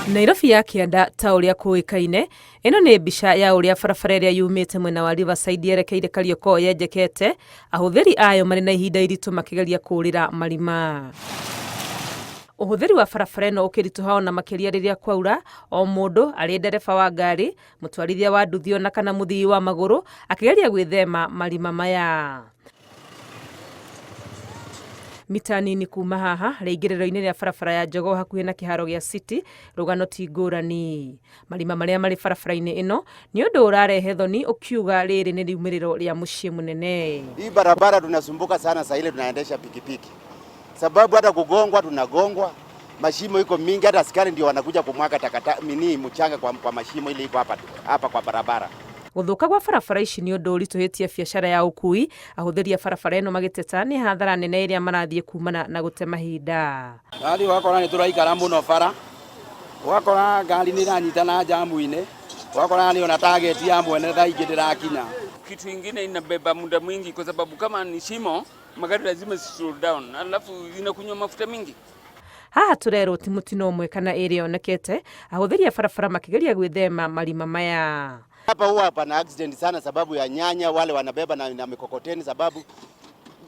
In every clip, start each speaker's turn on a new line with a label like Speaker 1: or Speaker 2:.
Speaker 1: Nairobi ya Kianda ta uria kuikaine ino ni mbica ya uria barabara iria yumite mwena wa Riverside yerekeire Kariokoo yenjekete, ahuthiri ayo mari na ihinda iritu makigeria kurira marima. Uhuthiri wa barabara ino ukirituha ona makiria riria kwaura, o mundu ari ndereba wa ngari, mutwarithia wa nduthi ona kana muthii wa maguru akigeria gwithema marima maya. Mita nini kuma haha reigiriro-ini ria barabara ya Jogoo hakuhi na kiharo gia City rugano ti ngurani. Marima maria mari barabara-ini ino ni undu urarehe thoni ukiuga riri ni riumiriro ria mucii munene.
Speaker 2: Hii barabara tunasumbuka sana saa ile tunaendesha pikipiki, sababu hata kugongwa tunagongwa, mashimo iko mingi, hata askari ndio wanakuja kumwaga takataka mchanga kwa mashimo ile iko hapa kwa barabara.
Speaker 1: Guthuka gwa barabara ici ni undu urituhitie biacara ya ukui, ahuthiri a barabara ino magiteta ni hathara nene iria marathie kumana na gute mahinda.
Speaker 3: Ngari wakora ni turaikara muno bara, wakora ngari ni iranyitana jamu-ini, wakora ni ona target ya mwene thaa ingi ndirakinya.
Speaker 4: Kitu ingine inabeba muda mwingi kwa sababu kama ni shimo magari lazima slow down, alafu inakunywa mafuta mingi.
Speaker 1: Haha turero ti mutino umwe kana iri onekete, ahuthiri a barabara makigeria gwithema marima maya.
Speaker 2: Hapa huwa pana accident sana sababu ya nyanya wale wanabeba na mikokoteni, sababu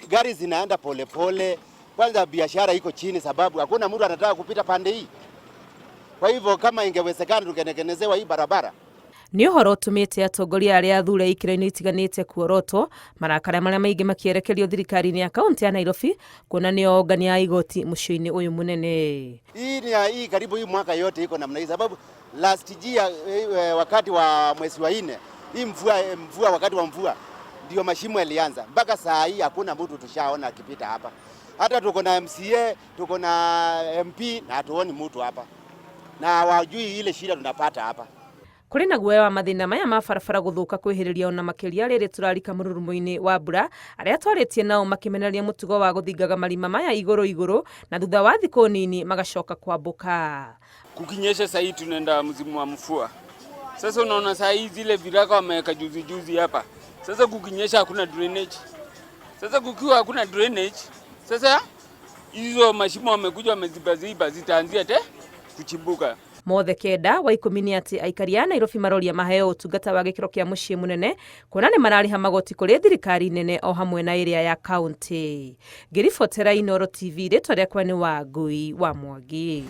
Speaker 2: gari zinaenda polepole. Kwanza biashara iko chini sababu hakuna mtu anataka kupita pande hii. Kwa hivyo kama ingewezekana tungenekenezewa hii barabara.
Speaker 1: Ni uhoro utumite atongoria aria athure ikiro-ini itiganite kuorotwo marakara maria maingi makierekerio thirikari-ini ya kaunti ya Nairobi kuona nio ongani ya igoti mucii-ini uyu munene.
Speaker 2: Hii karibu hii mwaka yote iko namna hii sababu last year wakati wa mwezi wa 4 hii mvua wakati wa mvua ndio mashimo yalianza, mpaka saa hii hakuna mtu tushaona akipita hapa. Hata tuko na MCA, tuko na MP na hatuoni mtu hapa, na wajui ile shida tunapata hapa.
Speaker 1: Kuri na guoya wa mathina maya ma barabara guthuka kwihiriria ona makiria riri turarika mururumo-ini wa mbura aria twaritie nao makimenereria mutugo wa guthingaga marima maya iguru na thutha wa thiku nini magacoka kwambuka.
Speaker 4: Kukinyesha saa hii tunaenda mzimu wa mvua. Sasa unaona saa hii zile viraka wameweka juzi hapa. Sasa kukinyesha hakuna drainage. Sasa kukiwa hakuna drainage, sasa hizo mashimo wamekuja wameziba zitaanzia kuchimbuka.
Speaker 1: Mothe kenda wa ikumi ni ati aikari a Nairobi maroria maheo utungata wa gikiro kia mucii munene kuona ni marariha magoti kuri thirikari nene o hamwe na area ya kaunti. Ngiribotera Inooro TV ritwa riakwa ni Wangui wa Mwangi.